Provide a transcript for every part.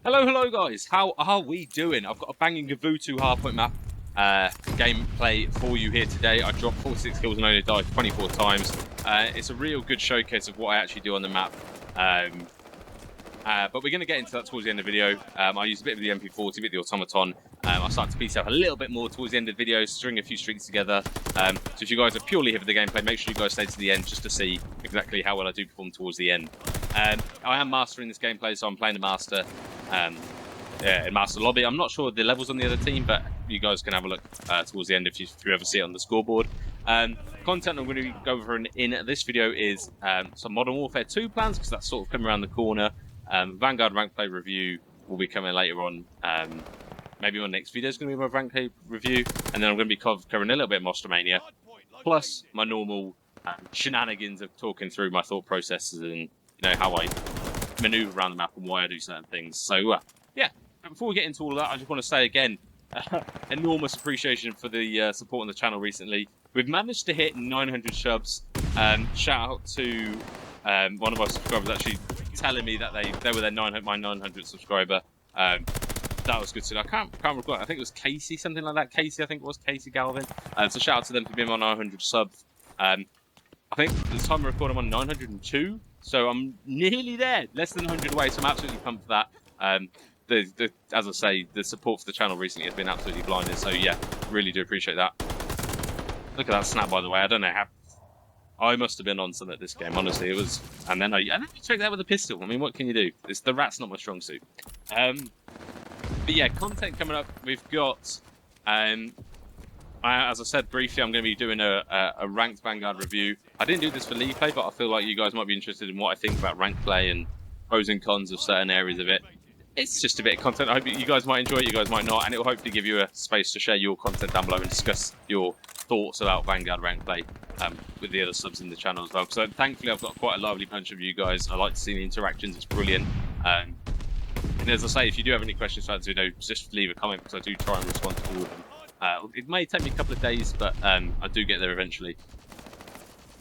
Hello guys, how are we doing? I've got a banging Gavutu hardpoint map gameplay for you here today. I dropped 46 kills and only died 24 times. It's a real good showcase of what I actually do on the map. But we're going to get into that towards the end of the video. I used a bit of the MP40, a bit of the Automaton. I started to piece out a little bit more towards the end of the video, string a few streaks together. So if you guys are purely here for the gameplay, make sure you guys stay to the end just to see exactly how well I do perform towards the end. I am mastering this gameplay, so I'm playing the master in master lobby. I'm not sure the levels on the other team, but you guys can have a look towards the end if you ever see it on the scoreboard. Content I'm going to go over in this video is some Modern Warfare 2 plans, because that's sort of coming around the corner. Vanguard rank play review will be coming later on. Maybe my next video is going to be my rank play review, and then I'm going to be covering a little bit of Rostermania, plus my normal shenanigans of talking through my thought processes and how I maneuver around the map and why I do certain things. So yeah, before we get into all of that, I just want to say again, enormous appreciation for the support on the channel recently. We've managed to hit 900 subs. Shout out to one of our subscribers actually telling me that they were my 900th subscriber. That was good. So I can't recall. I think it was Casey, something like that. Casey, I think it was Casey Galvin. So shout out to them for being on 900 subs. I think at the time I recorded, I'm on 902, so I'm nearly there, less than 100 away. So I'm absolutely pumped for that. As I say, the support for the channel recently has been absolutely blinding. So yeah, really do appreciate that. Look at that snap, by the way. I don't know how. I must have been on some at this game, honestly. It was, and then I checked that with a pistol. I mean, what can you do? The rat's not my strong suit. But yeah, content coming up. We've got, as I said briefly, I'm going to be doing a ranked Vanguard review. I didn't do this for League play, but I feel like you guys might be interested in what I think about ranked play and pros and cons of certain areas of it. It's just a bit of content. I hope you guys might enjoy it, you guys might not, and it will hopefully give you a space to share your content down below and discuss your thoughts about Vanguard ranked play with the other subs in the channel as well. So thankfully I've got quite a lively bunch of you guys. I like to see the interactions, it's brilliant. And as I say, if you do have any questions throughout the video, just leave a comment, because I do try and respond to all of them. It may take me a couple of days, but I do get there eventually.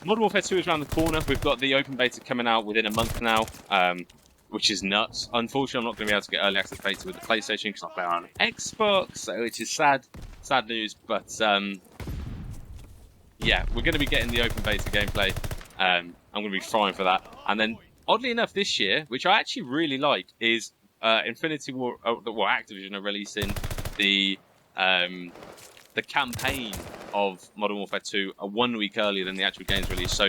Modern Warfare 2 is around the corner. We've got the open beta coming out within a month now, which is nuts. Unfortunately, I'm not going to be able to get early access beta with the PlayStation because I play on Xbox, which is sad news. But yeah, we're going to be getting the open beta gameplay. I'm going to be fine for that. And then, oddly enough, this year, which I actually really like, is Infinity War. Activision are releasing the campaign of Modern Warfare 2 1 week earlier than the actual game's release. So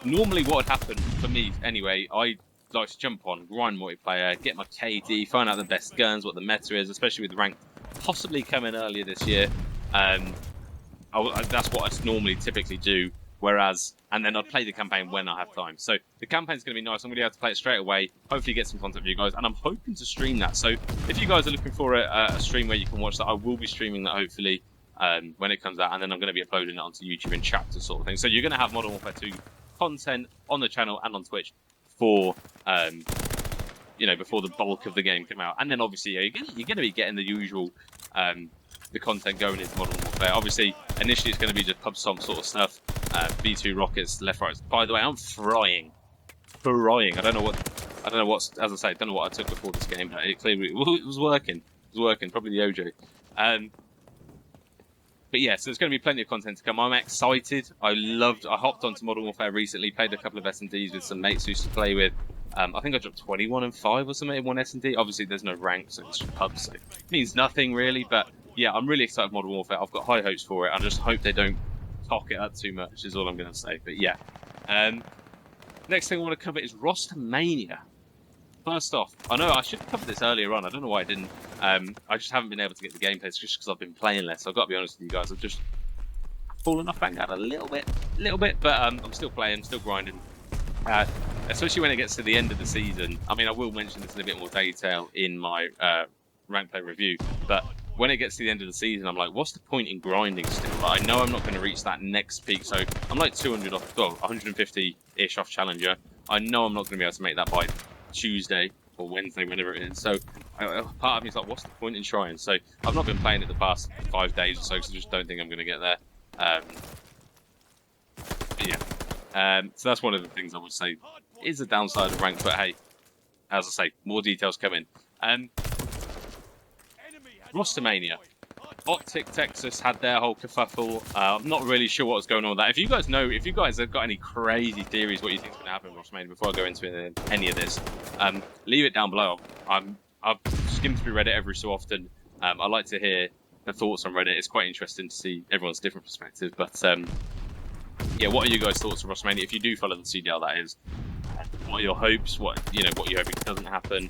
normally, what would happen for me anyway, I like to jump on, grind multiplayer, get my KD, find out the best guns, what the meta is, especially with rank possibly coming earlier this year. That's what I normally typically do. And then I'd play the campaign when I have time. So the campaign's going to be nice. I'm going to be able to play it straight away. Hopefully get some content for you guys. And I'm hoping to stream that. So if you guys are looking for a stream where you can watch that, I will be streaming that hopefully when it comes out. And then I'm going to be uploading it onto YouTube in chapters sort of thing. So you're going to have Modern Warfare 2 content on the channel and on Twitch for, before the bulk of the game come out. And then obviously you're going to be getting the usual the content going into Modern Warfare. Obviously, initially it's going to be just pub stomp sort of stuff. V2 rockets, left, right. By the way, I'm frying. I don't know what. As I say, I don't know what I took before this game, but it clearly it was working. It was working. Probably the OJ. But yeah, so there's going to be plenty of content to come. I'm excited. I hopped onto Modern Warfare recently. Played a couple of S&Ds with some mates who used to play with. I think I dropped 21 and 5 or something in one S&D. Obviously, there's no rank, so it's just pubs, so it means nothing really. But yeah, I'm really excited for Modern Warfare. I've got high hopes for it. I just hope they don't cock it up too much, is all I'm going to say. But yeah. Next thing I want to cover is Rostermania. First off, I know I should have covered this earlier on. I don't know why I didn't. I just haven't been able to get the gameplay just because I've been playing less. I've got to be honest with you guys. I've just fallen off Vanguard a little bit. But I'm still playing, still grinding. Especially when it gets to the end of the season. I mean, I will mention this in a bit more detail in my rank play review. But when it gets to the end of the season, I'm like, what's the point in grinding still? Like, I know I'm not going to reach that next peak. So I'm like 200 off, well, 150-ish off Challenger. I know I'm not going to be able to make that by Tuesday or Wednesday, whenever it is. So part of me is like, what's the point in trying? So I've not been playing it the past 5 days or so, because I just don't think I'm going to get there. Yeah. So that's one of the things I would say is a downside of rank, but hey, as I say, more details coming. Rostermania. Optic Texas had their whole kerfuffle. I'm not really sure what's going on with that. If you guys know, if you guys have got any crazy theories what you think is going to happen in Rostermania before I go into any of this, leave it down below. I've skimmed through Reddit every so often. I like to hear the thoughts on Reddit. It's quite interesting to see everyone's different perspective. But yeah, what are you guys' thoughts on Rostermania? If you do follow the CDL, that is, what are your hopes? What you hoping doesn't happen?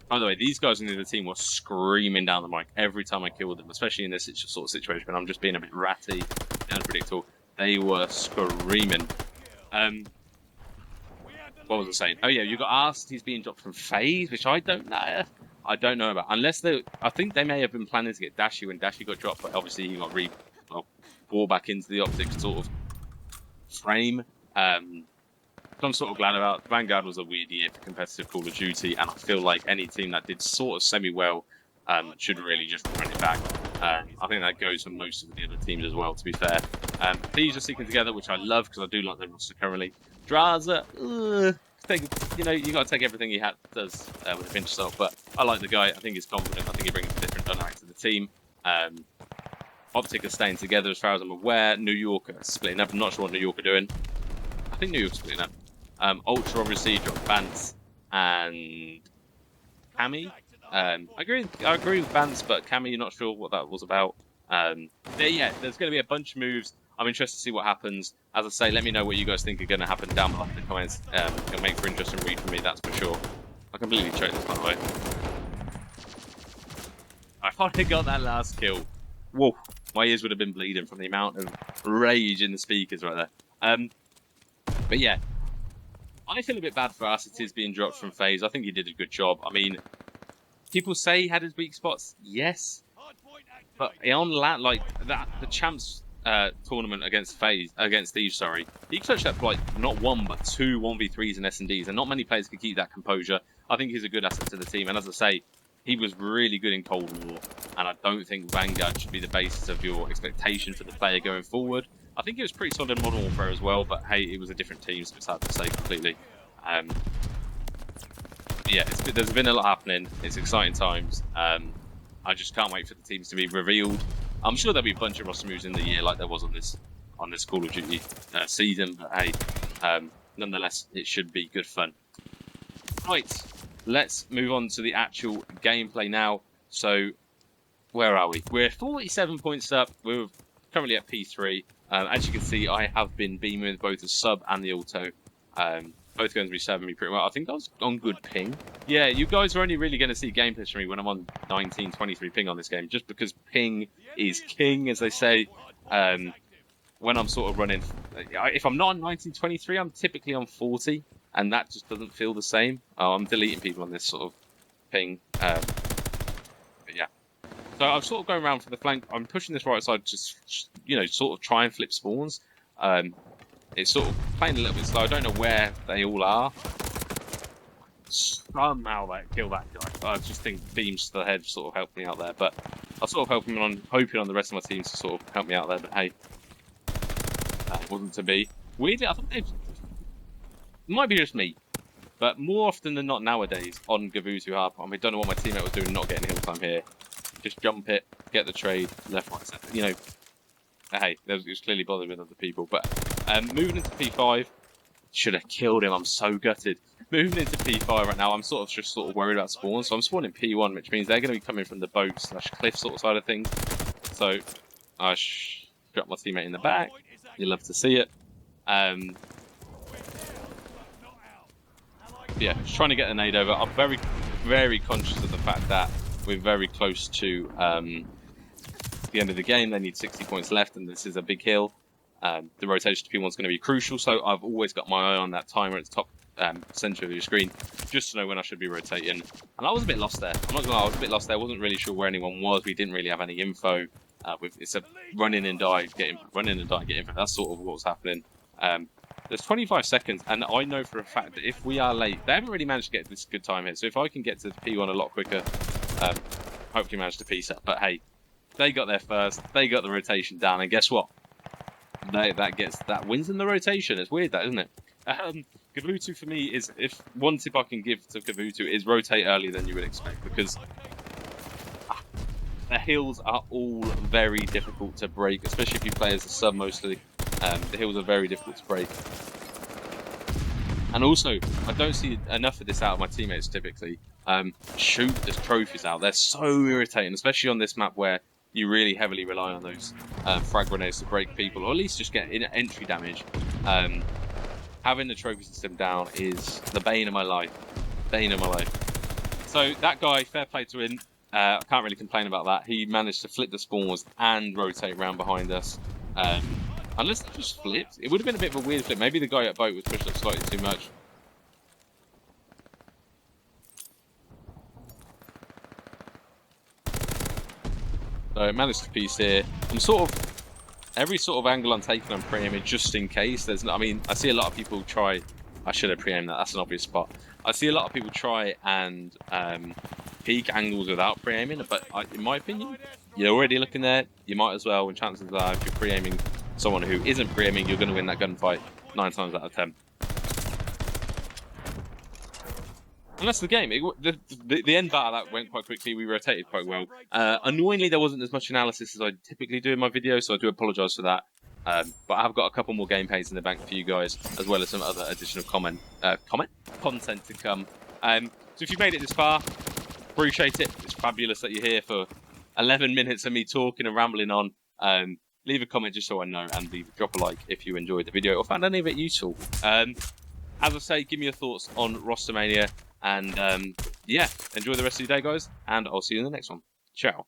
By the way, these guys in the team were screaming down the mic every time I killed them, especially in this sort of situation when I'm just being a bit ratty and unpredictable. They were screaming. What was I saying? Oh yeah, you got asked he's being dropped from FaZe, which I don't know. I don't know about. Unless I think they may have been planning to get Dashy when Dashy got dropped, but obviously he got brought back into the Optic sort of frame. I'm sort of glad about. Vanguard was a weird year for competitive Call of Duty, and I feel like any team that did sort of semi-well should really just run it back. I think that goes for most of the other teams as well, to be fair. These are sticking together, which I love because I do like their roster currently. Draza, you got to take everything he does with a pinch of salt, but I like the guy. I think he's confident. I think he brings a different dynamic to the team. Optic are staying together as far as I'm aware. New York are splitting up. I'm not sure what New York are doing. I think New York's splitting up. Ultra obviously dropped Vance and Cammy. I agree with Vance, but Cammy, you're not sure what that was about. Yeah, there's going to be a bunch of moves. I'm interested to see what happens. As I say, let me know what you guys think are going to happen down below in the comments. It'll make for an interesting read for me, that's for sure. I completely choked this, by the way. I finally got that last kill. Whoa, my ears would have been bleeding from the amount of rage in the speakers right there. But yeah. I feel a bit bad for Arcites being dropped from FaZe. I think he did a good job. I mean, people say he had his weak spots, yes, but on the champs tournament against Thieves, sorry, he clutched up like not one but two 1v3s and S&Ds, and not many players could keep that composure. I think he's a good asset to the team, and as I say, he was really good in Cold War, and I don't think Vanguard should be the basis of your expectation for the player going forward. I think it was pretty solid in Modern Warfare as well, but hey, it was a different team, so it's hard to say completely. Yeah, there's been a lot happening. It's exciting times. I just can't wait for the teams to be revealed. I'm sure there'll be a bunch of roster moves in the year like there was on this Call of Duty season, but hey, nonetheless, it should be good fun. Right, let's move on to the actual gameplay now. So, where are we? We're 47 points up. We're currently at P3. As you can see, I have been beaming with both the sub and the auto. Both going to be serving me pretty well. I think I was on good ping. Yeah, you guys are only really going to see gameplays from me when I'm on 1923 ping on this game, just because ping is king, as they say. When I'm sort of running, if I'm not on 1923, I'm typically on 40, and that just doesn't feel the same. I'm deleting people on this sort of ping. But yeah. So I'm sort of going around for the flank. I'm pushing this right side, just sort of try and flip spawns. It's sort of playing a little bit slow. I don't know where they all are. Somehow kill that guy. I just think beams to the head sort of helped me out there. But I was sort of hoping on the rest of my team to sort of help me out there. But hey, that wasn't to be. Weirdly, I think it might be just me. But more often than not nowadays, on Gavutu Harp, I don't know what my teammate was doing not getting hill time here. Just jump it, get the trade, left, right, center. Hey, it was clearly bothering with other people. But moving into P5, should have killed him. I'm so gutted. Moving into P5 right now, I'm sort of worried about spawns. So I'm spawning P1, which means they're going to be coming from the boat/cliff sort of side of things. So I shot my teammate in the back. You love to see it. Yeah, just trying to get the nade over. I'm very, very conscious of the fact that we're very close to the end of the game. They need 60 points left, and this is a big hill. The rotation to P1 is going to be crucial, so I've always got my eye on that timer at the top center of your screen, just to know when I should be rotating. And I was a bit lost there. I'm not gonna lie, I was a bit lost there. I wasn't really sure where anyone was. We didn't really have any info. It's a run in and die, get info. That's sort of what was happening. There's 25 seconds, and I know for a fact that if we are late, they haven't really managed to get this good time here. So if I can get to P1 a lot quicker, hopefully manage to piece up. But hey, they got there first. They got the rotation down, and guess what? That wins in the rotation. It's weird, that, isn't it? Gavutu for me is, if one tip I can give to Gavutu is rotate earlier than you would expect, because hills are all very difficult to break, especially if you play as a sub mostly. The hills are very difficult to break. And also, I don't see enough of this out of my teammates typically. Shoot the trophies out. They're so irritating, especially on this map where you really heavily rely on those frag grenades to break people, or at least just get entry damage. Having the trophy system down is the bane of my life. Bane of my life. So that guy, fair play to him. I can't really complain about that. He managed to flip the spawns and rotate around behind us. Unless they just flipped. It would have been a bit of a weird flip. Maybe the guy at boat was pushed up slightly too much. So I managed to piece here. I'm sort of... Every sort of angle I'm taking, I'm pre-aiming just in case. I mean, I see a lot of people try... I should have pre-aimed that. That's an obvious spot. I see a lot of people try and peek angles without pre-aiming. But in my opinion, you're already looking there. You might as well. And chances are, if you're pre-aiming someone who isn't pre-aiming, you're going to win that gunfight 9 times out of 10. And that's the game. The end battle that went quite quickly. We rotated quite well. Annoyingly, there wasn't as much analysis as I typically do in my videos, so I do apologise for that. But I've got a couple more gameplays in the bank for you guys, as well as some other additional content to come. So if you've made it this far, appreciate it. It's fabulous that you're here for 11 minutes of me talking and rambling on. Leave a comment just so I know, and drop a like if you enjoyed the video or found any of it useful. As I say, give me your thoughts on Rostermania, and yeah, enjoy the rest of your day, guys, and I'll see you in the next one. Ciao.